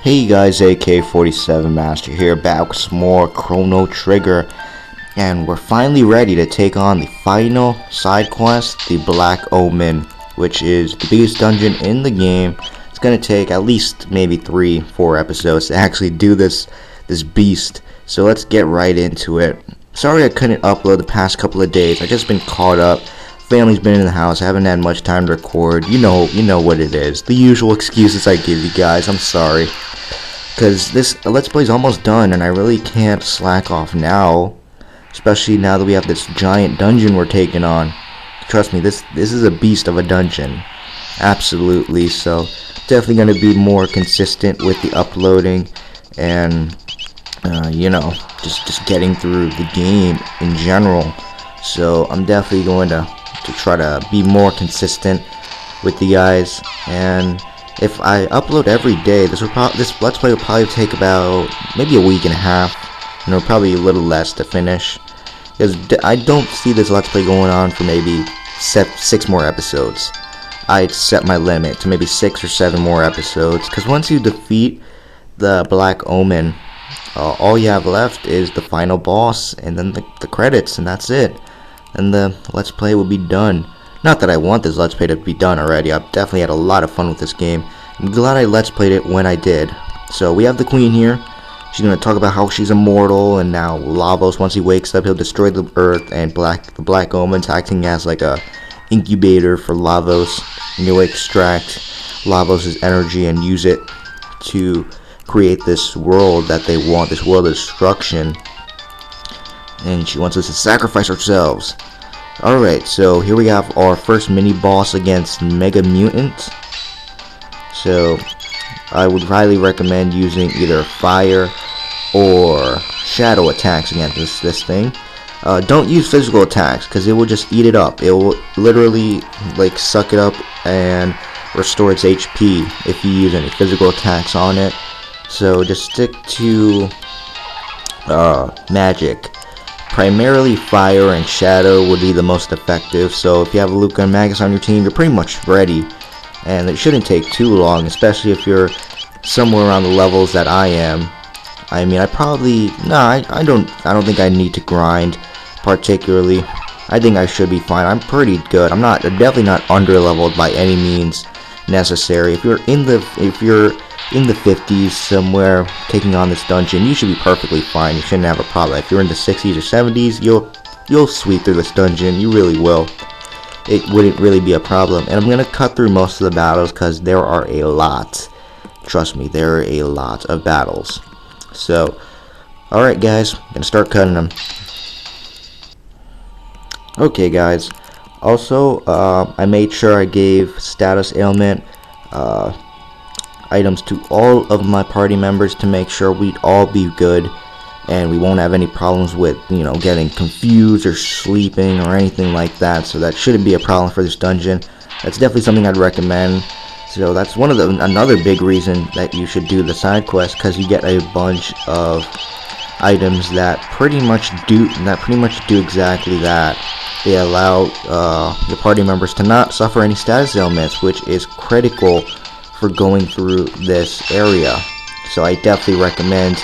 Hey guys, AK-47 Master here, back with some more Chrono Trigger, and we're finally ready to take on the final side quest, the Black Omen, which is the biggest dungeon in the game. It's gonna take at least maybe 3-4 episodes to actually do this beast, so let's get right into it. Sorry I couldn't upload the past couple of days. I just been caught up. Family's been in the house. I haven't had much time to record. You know what it is. The usual excuses I give you guys. I'm sorry. Because this Let's Play is almost done, and I really can't slack off now. Especially now that we have this giant dungeon we're taking on. Trust me, this is a beast of a dungeon. Absolutely. So, definitely going to be more consistent with the uploading. And, just getting through the game in general. So, I'm definitely going to try to be more consistent with you guys, and if I upload every day, this Let's Play will probably take about maybe a week and a half, probably a little less to finish, because I don't see this Let's Play going on for maybe 6 more episodes. I'd set my limit to maybe 6 or 7 more episodes, because once you defeat the Black Omen, all you have left is the final boss, and then the credits, and that's it. And the Let's Play will be done. Not that I want this Let's Play to be done already. I've definitely had a lot of fun with this game. I'm glad I Let's Played it when I did. So we have the Queen here. She's going to talk about how she's immortal, and now Lavos, once he wakes up, he'll destroy the Earth, and the Black Omen's acting as like a incubator for Lavos. And you'll extract Lavos' energy and use it to create this world that they want, this world of destruction. And she wants us to sacrifice ourselves. Alright, so here we have our first mini boss against Mega Mutant. So I would highly recommend using either fire or shadow attacks against this thing. Don't use physical attacks, because it will just eat it up. It will literally like suck it up and restore its HP if you use any physical attacks on it. So just stick to magic. Primarily fire and shadow would be the most effective, so if you have Luca and Magus on your team, you're pretty much ready, and it shouldn't take too long, especially if you're somewhere around the levels that I am. I mean, I don't think I need to grind particularly. I think I should be fine. I'm pretty good. I'm definitely not under leveled by any means necessary. If you're in the 50s somewhere taking on this dungeon, you should be perfectly fine. You shouldn't have a problem. If you're in the 60s or 70s, you'll sweep through this dungeon. You really will. It wouldn't really be a problem. And I'm gonna cut through most of the battles because there are a lot. Trust me, there are a lot of battles. So, alright guys, I'm gonna start cutting them. Okay guys, also I made sure I gave status ailment items to all of my party members to make sure we'd all be good and we won't have any problems with getting confused or sleeping or anything like that. So that shouldn't be a problem for this dungeon. That's definitely something I'd recommend. So that's another big reason that you should do the side quest, because you get a bunch of items that pretty much do exactly that. They allow your party members to not suffer any status ailments, which is critical for going through this area. So I definitely recommend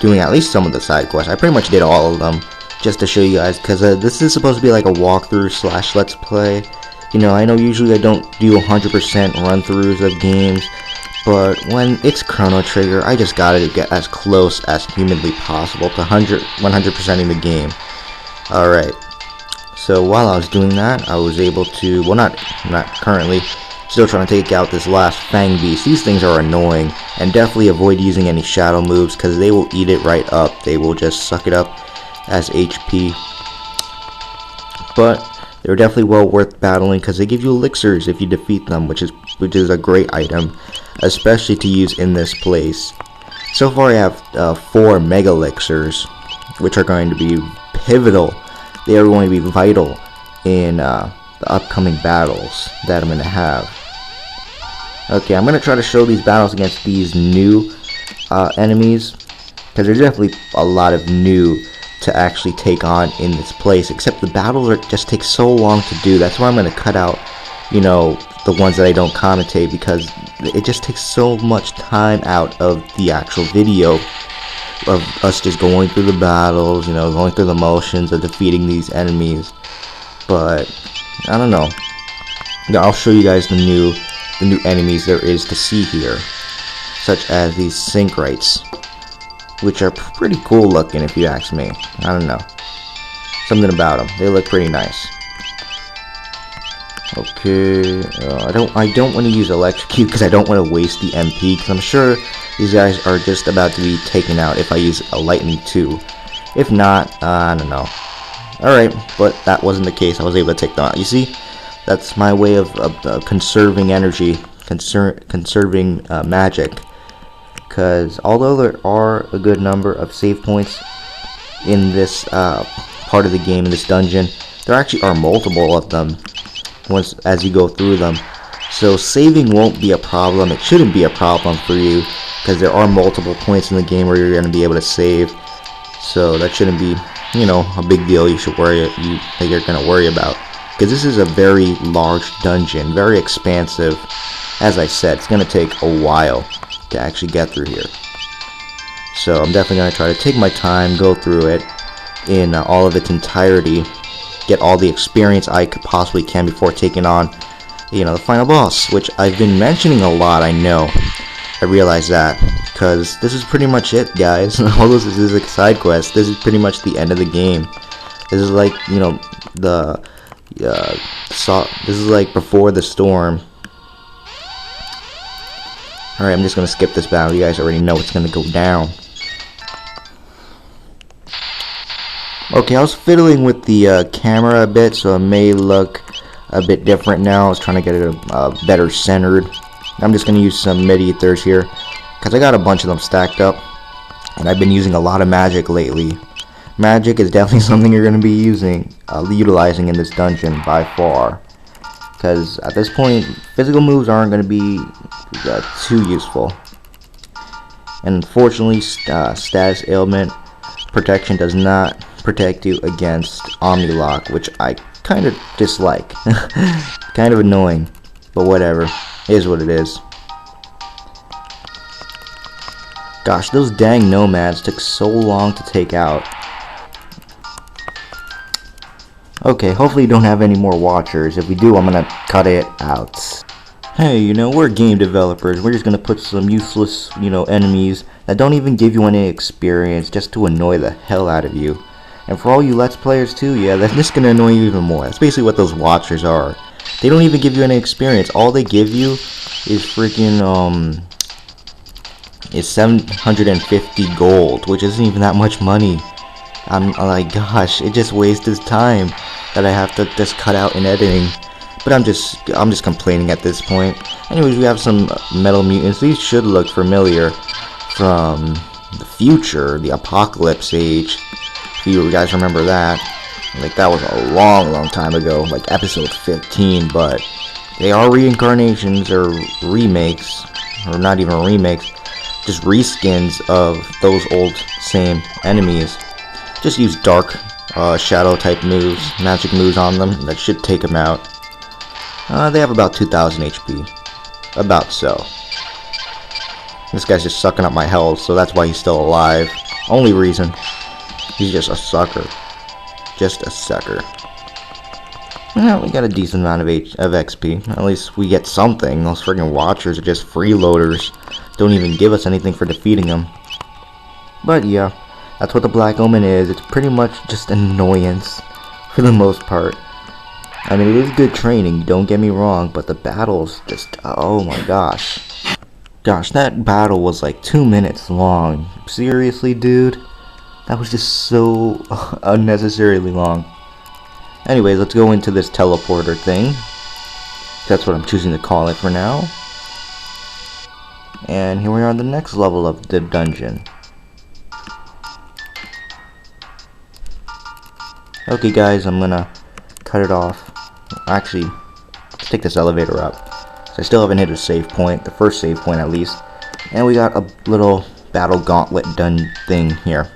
doing at least some of the side quests. I pretty much did all of them just to show you guys, because this is supposed to be like a walkthrough / let's play. I know usually I don't do 100% run-throughs of games, but when it's Chrono Trigger, I just gotta get as close as humanly possible to 100%ing the game. Alright, so while I was doing that, I was able to, well, not currently, still trying to take out this last Fang Beast. These things are annoying, and definitely avoid using any shadow moves, because they will eat it right up. They will just suck it up as HP. But they're definitely well worth battling, because they give you elixirs if you defeat them, which is a great item, especially to use in this place. So far I have 4 mega elixirs, which are going to be pivotal. They are going to be vital in the upcoming battles that I'm going to have. Okay, I'm going to try to show these battles against these new enemies, because there's definitely a lot of new to actually take on in this place, except the battles just take so long to do. That's why I'm going to cut out the ones that I don't commentate, because it just takes so much time out of the actual video of us just going through the battles, you know, going through the motions of defeating these enemies. But I don't know. I'll show you guys the new enemies there is to see here, such as these Synchronites, which are pretty cool looking if you ask me. I don't know, something about them, they look pretty nice. Okay, I don't want to use electrocute because I don't want to waste the MP, because I'm sure these guys are just about to be taken out if I use a lightning too. If not, I don't know. Alright, but that wasn't the case. I was able to take them out. You see, that's my way of conserving energy, conserving magic. Because although there are a good number of save points in this part of the game, in this dungeon, there actually are multiple of them as you go through them. So saving won't be a problem. It shouldn't be a problem for you, because there are multiple points in the game where you're going to be able to save. So that shouldn't be, you know, a big deal you're going to worry about. Because this is a very large dungeon, very expansive. As I said, it's going to take a while to actually get through here. So I'm definitely going to try to take my time, go through it in all of its entirety, get all the experience I possibly can before taking on, you know, the final boss, which I've been mentioning a lot. I know, I realize that, because this is pretty much it, guys. Although this is a side quest, this is pretty much the end of the game. This is like, you know, this is like before the storm. Alright, I'm just gonna skip this battle. You guys already know what's gonna go down. Okay, I was fiddling with the camera a bit, so it may look a bit different now. I was trying to get it better centered. I'm just going to use some mid-ethers here, because I got a bunch of them stacked up, and I've been using a lot of magic lately. Magic is definitely something you're going to be utilizing in this dungeon by far, because at this point, physical moves aren't going to be too useful. And unfortunately, status ailment protection does not protect you against Omni-Lock, which I kind of dislike. Kind of annoying, but whatever. It is what it is. Gosh, those dang nomads took so long to take out. Okay, hopefully you don't have any more watchers. If we do, I'm gonna cut it out. Hey, you know, we're game developers. We're just gonna put some useless, you know, enemies that don't even give you any experience, just to annoy the hell out of you. And for all you Let's Players too, yeah, that's just gonna annoy you even more. That's basically what those watchers are. They don't even give you any experience. All they give you is freaking, is 750 gold, which isn't even that much money. I'm like, gosh, it just wastes time that I have to just cut out in editing. But I'm just complaining at this point. Anyways, we have some metal mutants. These should look familiar from the future, the Apocalypse Age. If you guys remember that, like that was a long time ago, like episode 15. But they are reincarnations or remakes, or not even remakes, just reskins of those old same enemies. Just use dark shadow type moves, magic moves on them. That should take them out. They have about 2,000 HP, about so. This guy's just sucking up my health, so that's why he's still alive. Only reason. He's just a sucker. Just a sucker. Well, we got a decent amount of XP. At least we get something. Those friggin' watchers are just freeloaders. Don't even give us anything for defeating them. But yeah, that's what the Black Omen is. It's pretty much just annoyance, for the most part. I mean, it is good training, don't get me wrong, but the battles just, oh my gosh. Gosh, that battle was like 2 minutes long. Seriously, dude? That was just so unnecessarily long. Anyways, let's go into this teleporter thing. That's what I'm choosing to call it for now. And here we are on the next level of the dungeon. Okay guys, I'm gonna cut it off. Actually, let's take this elevator up. So I still haven't hit a save point, the first save point at least. And we got a little battle gauntlet done thing here.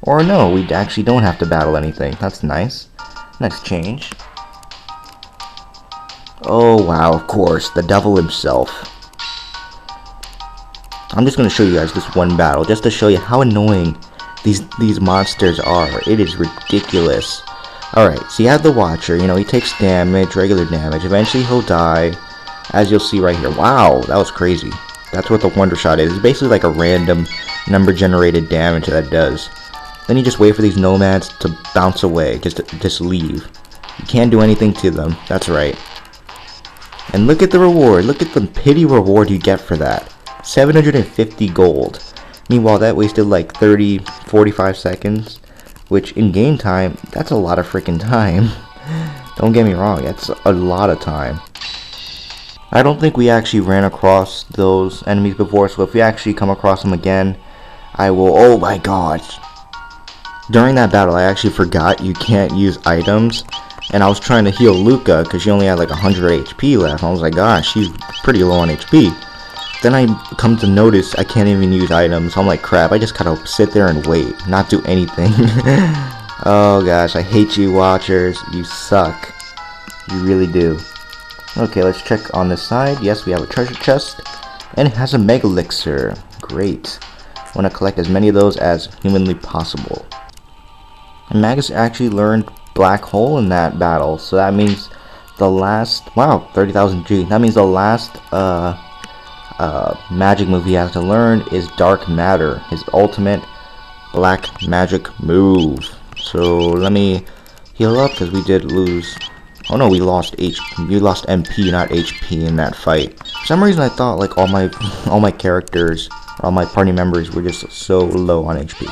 Or no, we actually don't have to battle anything. That's nice. Nice change. Oh wow, of course, the devil himself. I'm just gonna show you guys this one battle just to show you how annoying these monsters are. It is ridiculous. Alright, so you have the Watcher, you know, he takes damage, regular damage. Eventually he'll die, as you'll see right here. Wow, that was crazy. That's what the Wonder Shot is. It's basically like a random number generated damage that it does. Then you just wait for these nomads to bounce away, just leave. You can't do anything to them, that's right. And look at the reward, look at the pity reward you get for that. 750 gold. Meanwhile, that wasted like 45 seconds, which in game time, that's a lot of freaking time. Don't get me wrong, that's a lot of time. I don't think we actually ran across those enemies before, so if we actually come across them again, I will. Oh my gosh. During that battle, I actually forgot you can't use items, and I was trying to heal Luca because she only had like 100 HP left. I was like, gosh, she's pretty low on HP. Then I come to notice I can't even use items. I'm like, crap, I just gotta sit there and wait, not do anything. Oh gosh, I hate you, Watchers. You suck. You really do. Okay, let's check on this side. Yes, we have a treasure chest, and it has a mega elixir. Great. I want to collect as many of those as humanly possible. And Magus actually learned Black Hole in that battle, so that means the last, wow, 30,000 G. That means the last magic move he has to learn is Dark Matter, his ultimate black magic move. So let me heal up because we did lose. Oh no, we lost MP, not HP in that fight. For some reason, I thought like all my characters, all my party members were just so low on HP.